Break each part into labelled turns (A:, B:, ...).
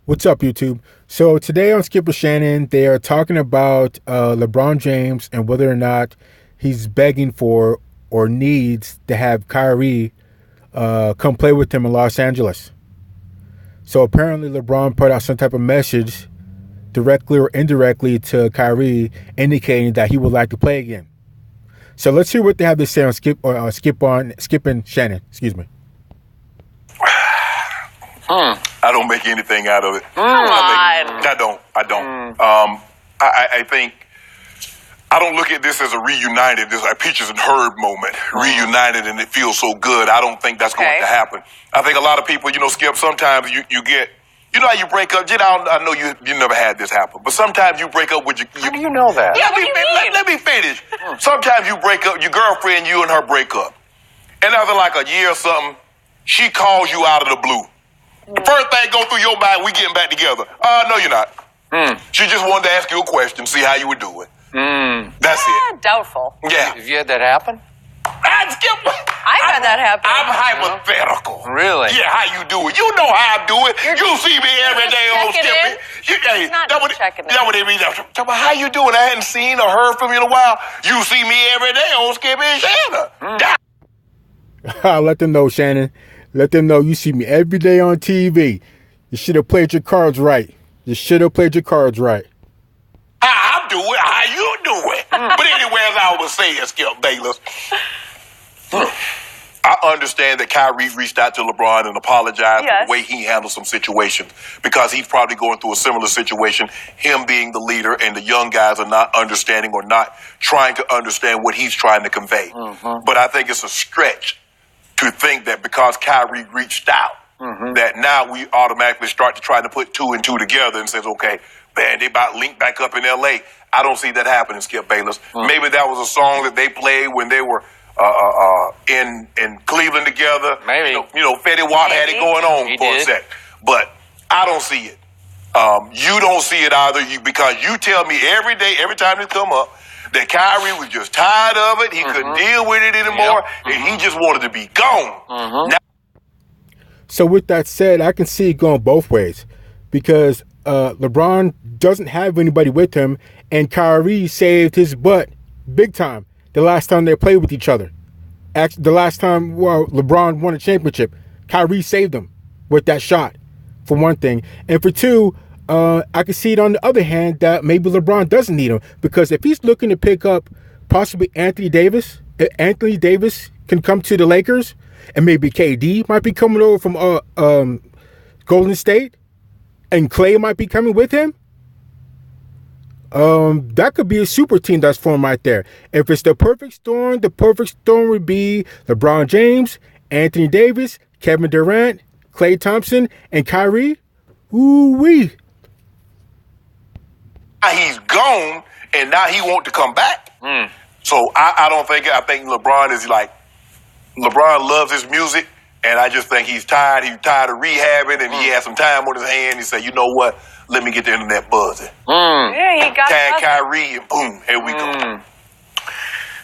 A: What's up, YouTube? So today on Skip with Shannon, they are talking about LeBron James and whether or not he's begging for or needs to have Kyrie come play with him in Los Angeles. So apparently LeBron put out some type of message directly or indirectly to Kyrie indicating that he would like to play again. So let's hear what they have to say on Skipping Shannon. Excuse me.
B: I don't make anything out of it. I don't. I think I don't look at this as a reunited, this like Peaches and Herb moment, reunited, and it feels so good. I don't think that's going to happen. I think a lot of people, Skip, sometimes you get, how you break up. I know you never had this happen, but sometimes you break up with your.
C: How do you know that?
B: Let me finish. Sometimes you break up, your girlfriend, you and her break up, and after like a year or something, she calls you out of the blue. The first thing go through your mind, we getting back together. No, you're not. She just wanted to ask you a question, see how you would do it. That's it.
D: Doubtful.
B: Yeah.
C: Have you had that happen?
D: I've had that happen.
B: I'm hypothetical.
C: Really?
B: Yeah, how you do it. You know how I do it. You see me every day on Skipping.
D: It's not checking in.
B: That what they mean. How you doing? I hadn't seen or heard from you in a while. You see me every day on Skipping Shannon.
A: Let them know, Shannon. Let them know you see me every day on TV. You should have played your cards right.
B: How I do it, how you do it. But anyway, as I was saying, Skip Bayless, I understand that Kyrie reached out to LeBron and apologized for the way he handled some situations because he's probably going through a similar situation, him being the leader and the young guys are not understanding or not trying to understand what he's trying to convey. But I think it's a stretch to think that because Kyrie reached out, that now we automatically start to try to put two and two together and says, okay, man, they about linked back up in L.A. I don't see that happening, Skip Bayless. Maybe that was a song that they played when they were in Cleveland together.
C: Maybe.
B: Fetty Wap had it going on for a sec. But I don't see it. You don't see it either because you tell me every day, every time it come up, that Kyrie was just tired of it. He couldn't deal with it anymore, and he just wanted to be gone. Now,
A: so with that said, I can see it going both ways because LeBron doesn't have anybody with him, and Kyrie saved his butt big time the last time they played with each other. Actually, the last time LeBron won a championship, Kyrie saved him with that shot, for one thing. And for two, I can see it on the other hand that maybe LeBron doesn't need him because if he's looking to pick up possibly Anthony Davis can come to the Lakers and maybe KD might be coming over from Golden State and Clay might be coming with him. That could be a super team that's formed right there. If it's the perfect storm would be LeBron James, Anthony Davis, Kevin Durant, Klay Thompson, and Kyrie. Ooh-wee.
B: He's gone, and now he wants to come back. So I think LeBron is like, LeBron loves his music, and I just think he's tired. He's tired of rehabbing, and he has some time on his hand. He said, you know what? Let me get the internet buzzing.
D: Yeah, he got
B: Tag Kyrie, and boom, here we go.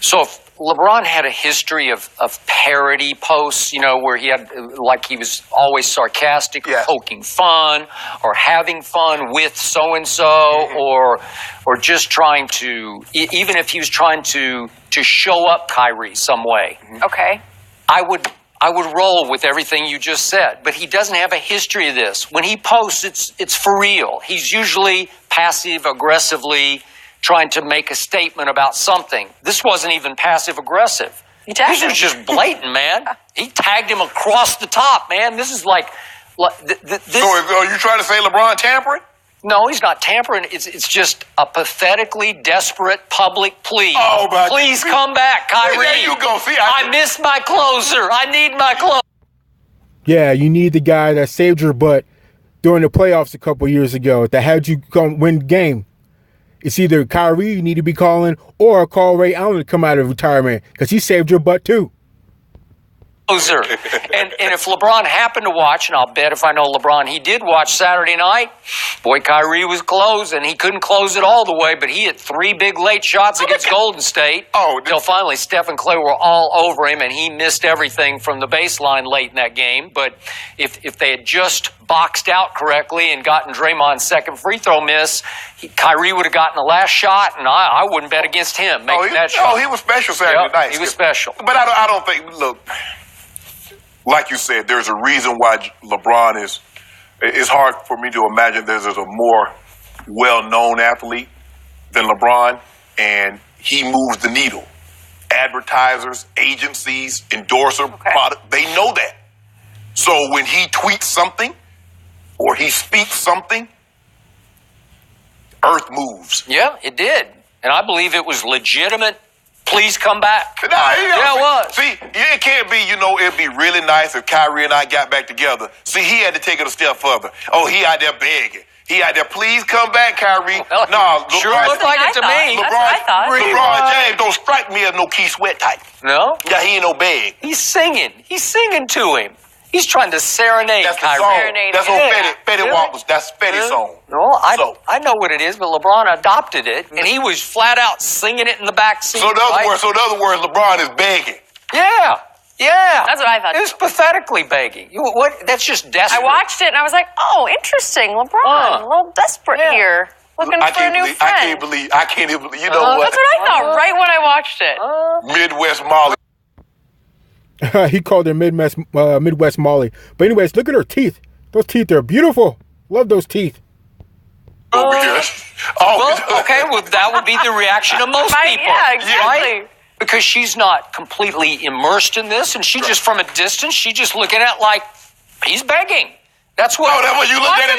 C: So if LeBron had a history of parody posts, where he had, like he was always sarcastic, or poking fun, or having fun with so-and-so, or just trying to, even if he was trying to show up Kyrie some way.
D: Okay.
C: I would roll with everything you just said, but he doesn't have a history of this. When he posts, it's for real. He's usually passive-aggressively trying to make a statement about something. This wasn't even passive-aggressive. This was just blatant, man. He tagged him across the top, man. This is like
B: So are you trying to say LeBron tampering?
C: No, he's not tampering. It's just a pathetically desperate public plea.
B: Oh, my
C: Please come back, Kyrie.
B: There you go. See,
C: I miss my closer. I need my closer.
A: Yeah, you need the guy that saved your butt during the playoffs a couple years ago that had you come win the game. It's either Kyrie you need to be calling or call Ray Allen to come out of retirement because he saved your butt too.
C: closer. And if LeBron happened to watch, and I'll bet if I know LeBron, he did watch Saturday night, boy, Kyrie was close, and he couldn't close it all the way, but he hit 3 big late shots against Golden State. Until finally Steph and Clay were all over him, and he missed everything from the baseline late in that game. But if they had just boxed out correctly and gotten Draymond's second free throw miss, Kyrie would have gotten the last shot, and I wouldn't bet against him making that shot.
B: Oh, he was special Saturday night.
C: He was special.
B: But I don't think, look, like you said, there's a reason why LeBron is. It's hard for me to imagine there's a more well-known athlete than LeBron, and he moves the needle. Advertisers, agencies, endorser, product, they know that. So when he tweets something or he speaks something, earth moves.
C: Yeah, it did. And I believe it was legitimate. Please come back.
B: No,
C: yeah, it was.
B: See, it can't be, it'd be really nice if Kyrie and I got back together. See, he had to take it a step further. Oh, he out there begging. He out there, please come back, Kyrie.
C: Well,
B: no,
C: sure looked like it to me.
D: That's what I thought.
B: LeBron James don't strike me as no Keith Sweat type.
C: No?
B: Yeah, he ain't no beg.
C: He's singing. He's singing to him. He's trying to serenade
B: That's
C: Kyrie.
B: The song. That's on Fetty Wap. That's Fetty's song.
C: No, I know what it is, but LeBron adopted it, and he was flat out singing it in the back seat.
B: So in other words, LeBron is begging.
C: Yeah.
D: That's what I thought.
C: It was pathetically begging. What? That's just desperate.
D: I watched it and I was like, oh, interesting. LeBron, a little desperate here. Looking for a new friend.
B: I can't even believe. You know what?
D: That's what I thought right when I watched it.
B: Midwest Molly.
A: He called her Midwest Molly. But anyways, look at her teeth. Those teeth are beautiful. Love those teeth.
C: Well, that would be the reaction of most people.
D: Yeah, exactly.
C: Right? Because she's not completely immersed in this, and she just, from a distance, she's just looking at like, he's begging. That's what.
B: Oh, that's what you look at it.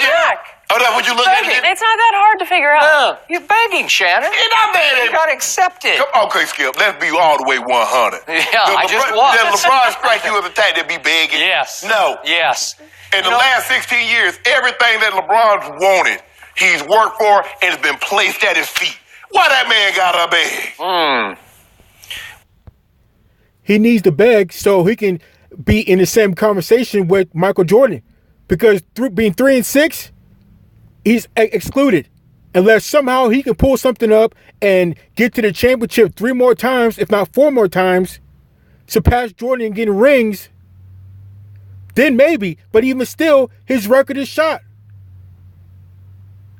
B: Oh, that's what you look at it.
D: It's not that hard to figure out.
C: You're begging, Shannon.
B: It's not bad.
C: You got to accept it.
B: Okay, Skip. Let's be all the way 100.
C: Yeah, I just was.
B: Does LeBron strike you as a type that be begging?
C: Yes.
B: No.
C: Yes.
B: In the last 16 years, everything that LeBron's wanted, he's worked for and has been placed at his feet. Why that man got to beg?
A: He needs to beg so he can be in the same conversation with Michael Jordan. Because being 3-6, he's excluded. Unless somehow he can pull something up and get to the championship 3 more times, if not 4 more times, surpass Jordan and getting rings, then maybe. But even still, his record is shot.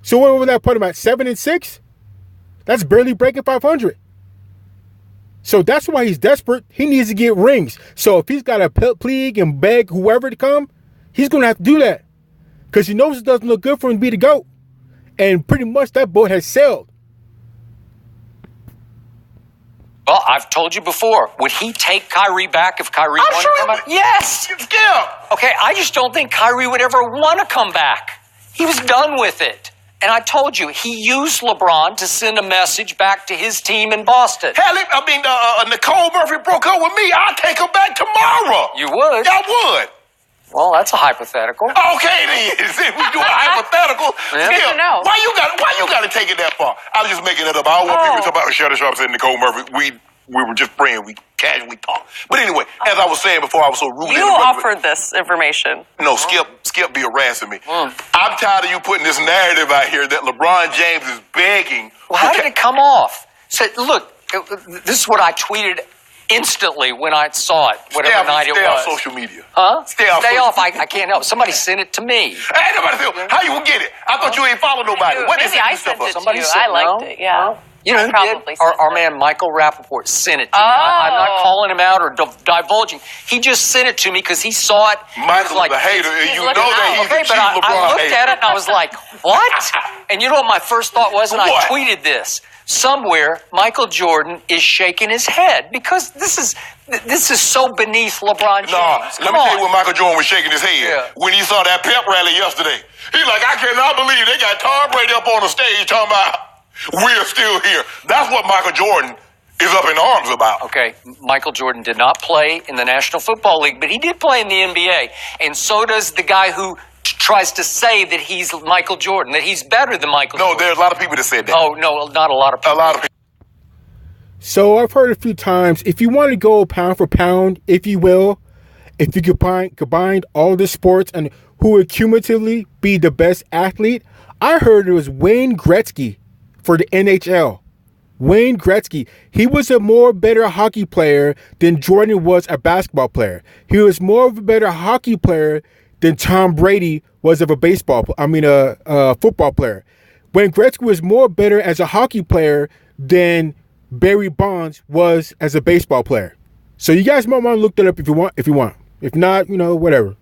A: So what would that put him at? 7-6? That's barely breaking 500. So that's why he's desperate. He needs to get rings. So if he's got to plead and beg whoever to come, he's going to have to do that. Because he knows it doesn't look good for him to be the GOAT. And pretty much that boat has sailed.
C: Well, I've told you before. Would he take Kyrie back if Kyrie wanted to come back? Yes.
B: Yeah.
C: Okay, I just don't think Kyrie would ever want to come back. He was done with it. And I told you, he used LeBron to send a message back to his team in Boston.
B: Hell, Nicole Murphy broke up with me. I'll take her back tomorrow.
C: You would?
B: I would.
C: Well, that's a hypothetical.
B: Okay, then. See, we do a hypothetical.
C: Yeah.
B: Skip,
D: to know.
B: why you got to take it that far? I was just making that up. I don't want people to talk about Shannon Sharp and Nicole Murphy. We were just praying. We casually talked. But anyway, as I was saying before, I was so rude.
D: You offered this information.
B: No, Skip be harassing me. I'm tired of you putting this narrative out here that LeBron James is begging.
C: Well, how did it come off? So, look, this is what I tweeted instantly when I saw it, whatever night it was.
B: Stay off social media.
C: Huh?
B: Stay off.
C: I can't help. Somebody sent it to me.
B: Ain't nobody feel. How you gonna get it? I thought you ain't follow nobody. What
D: Maybe I sent it to you. I liked it, yeah.
C: You know who did? Our man Michael Rappaport sent it to me. I'm not calling him out or divulging. He just sent it to me because he saw it.
B: Michael's like a hater, and you know that he's a cheap LeBron
C: I looked
B: hater.
C: at it and I was like, what? And you know what my first thought was? And I tweeted this. Somewhere, Michael Jordan is shaking his head because this is so beneath LeBron James.
B: Let me tell you when Michael Jordan was shaking his head. When he saw that pep rally yesterday. He's like, I cannot believe they got Tom Brady up on the stage talking about we're still here. That's what Michael Jordan is up in arms about.
C: Okay, Michael Jordan did not play in the National Football League, but he did play in the NBA. And so does the guy who tries to say that he's Michael Jordan, that he's better than Michael Jordan.
B: No, there's a lot of people that said that.
C: Oh, no, not a lot of people.
B: A lot of people.
A: So I've heard a few times, if you want to go pound for pound, if you will, if you combine all the sports and who would cumulatively be the best athlete, I heard it was Wayne Gretzky for the NHL. Wayne Gretzky. He was a more better hockey player than Jordan was a basketball player. He was more of a better hockey player than Tom Brady was of a football player. Wayne Gretzky was more better as a hockey player than Barry Bonds was as a baseball player. So you guys might want to look that up if you want. If not, whatever.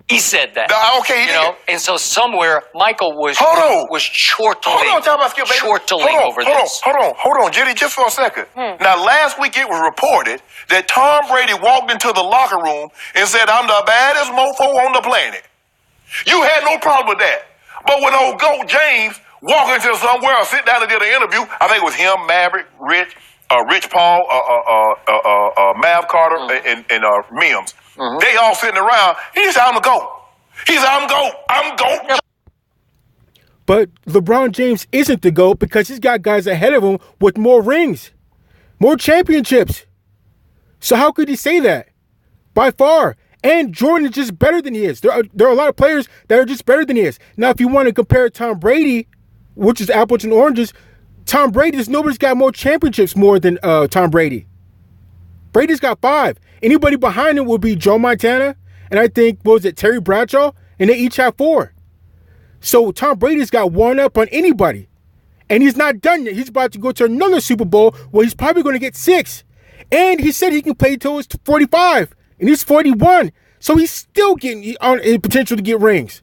C: He said that.
B: Okay,
C: and so somewhere Michael was chortling over this.
B: Hold on, Jenny, just for a second. Now, last week it was reported that Tom Brady walked into the locker room and said, "I'm the baddest mofo on the planet." You had no problem with that. But when old Goat James walked into somewhere or sit down and did an interview, I think it was him, Maverick, Rich Paul, Mav Carter, and Mims. They all sitting around. He said, "I'm a GOAT." He said, I'm GOAT.
A: But LeBron James isn't the GOAT because he's got guys ahead of him with more rings, more championships. So how could he say that? By far. And Jordan is just better than he is. There are a lot of players that are just better than he is. Now, if you want to compare Tom Brady, which is apples and oranges, nobody's got more championships more than Tom Brady. Brady's got 5. Anybody behind him would be Joe Montana, and I think, Terry Bradshaw, and they each have 4. So Tom Brady's got 1 up on anybody, and he's not done yet. He's about to go to another Super Bowl where he's probably going to get 6. And he said he can play till he's 45, and he's 41. So he's still getting on a potential to get rings.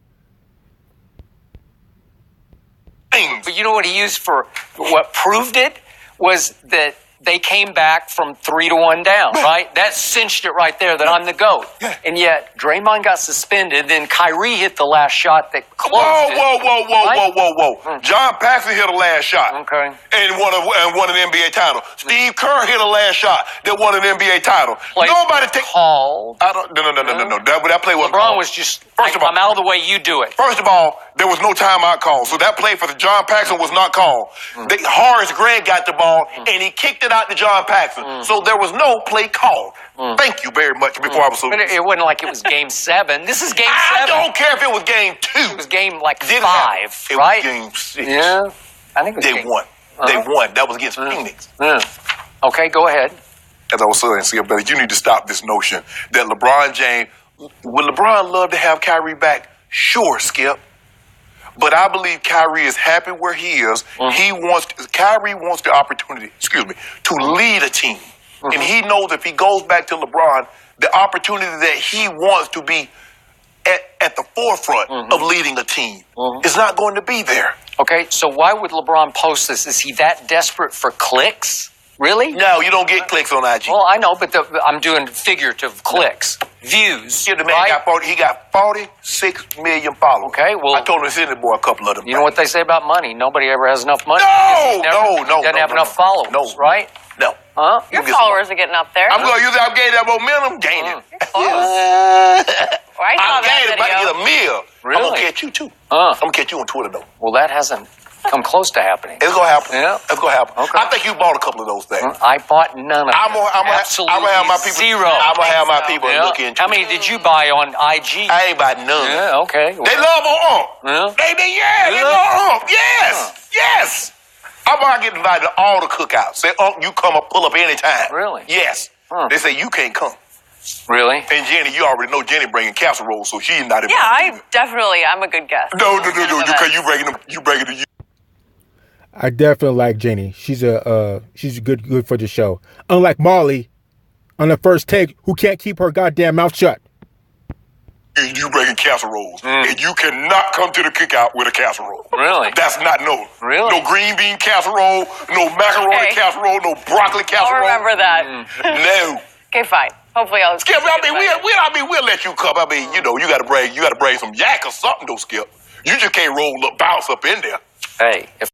C: But you know what he used for what proved it was that they came back from 3-1 down, right? That cinched it right there that I'm the GOAT. And yet Draymond got suspended, then Kyrie hit the last shot that closed it.
B: Whoa. John Paxson hit a last shot.
C: Okay.
B: And won an NBA title. Steve Kerr hit a last shot that won an NBA title. Nobody
C: called.
B: No. That play was
C: LeBron was just, I'm out of the way, you do it.
B: First of all, there was no timeout call. So that play for the John Paxson was not called. Horace Grant got the ball, and he kicked it out to John Paxson. So there was no play called. Thank you very much. Before I was so...
C: But it wasn't like it was game 7. This is game 7.
B: I don't care if it was game 2.
C: It was game 5, right?
B: It was game 6.
C: Yeah. I think it was
B: They won. They won. That was against Phoenix.
C: Okay, go ahead.
B: As I was saying, but you need to stop this notion that LeBron James... Would LeBron love to have Kyrie back? Sure, Skip. But I believe Kyrie is happy where he is. Kyrie wants the opportunity, to lead a team. And he knows if he goes back to LeBron, the opportunity that he wants to be at the forefront of leading a team is not going to be there.
C: Okay, so why would LeBron post this? Is he that desperate for clicks? Really?
B: No, you don't get clicks on IG.
C: Well, I know, but I'm doing figurative clicks. Views.
B: Yeah, the man got 46 million followers.
C: Okay, well...
B: I told him to send the boy a couple of them.
C: You know what they say about money? Nobody ever has enough money.
B: No!
C: Doesn't have enough followers, right?
B: No.
C: Huh?
D: Your followers are getting up there.
B: I'm going to use that. I'm gaining that momentum. Gaining. I'm gaining. About to get a meal.
C: Really?
B: I'm going to catch you, too. I'm going to catch you on Twitter, though.
C: Well, that hasn't come close to happening.
B: It's going to happen.
C: Yeah.
B: It's going to happen.
C: Okay.
B: I think you bought a couple of those things.
C: I bought none of them.
B: I'm going to have my people.
C: Zero.
B: I'm going to have my people look into it.
C: How many did you buy on IG?
B: I ain't buy none.
C: Yeah, okay.
B: They love on
C: Yeah.
B: They love on Yes. I'm about to get invited to all the cookouts. Say, you come up, pull up anytime.
C: Really?
B: Yes. They say you can't come.
C: Really?
B: And Jenny, you already know Jenny bringing casserole, so she's not invited.
D: Yeah, I'm a good guest.
B: No, because you bringing them.
A: I definitely like Jenny. She's good for the show. Unlike Molly, on the first take, who can't keep her goddamn mouth shut.
B: You bringing casseroles, and you cannot come to the cookout with a casserole.
C: Really?
B: That's not
C: Really?
B: No green bean casserole, no macaroni casserole, no broccoli casserole.
D: I'll remember that.
B: No.
D: Okay, fine. Hopefully I'll...
B: Skip, we'll let you come. You gotta bring some yak or something, though, Skip. You just can't bounce up in there.
C: Hey, if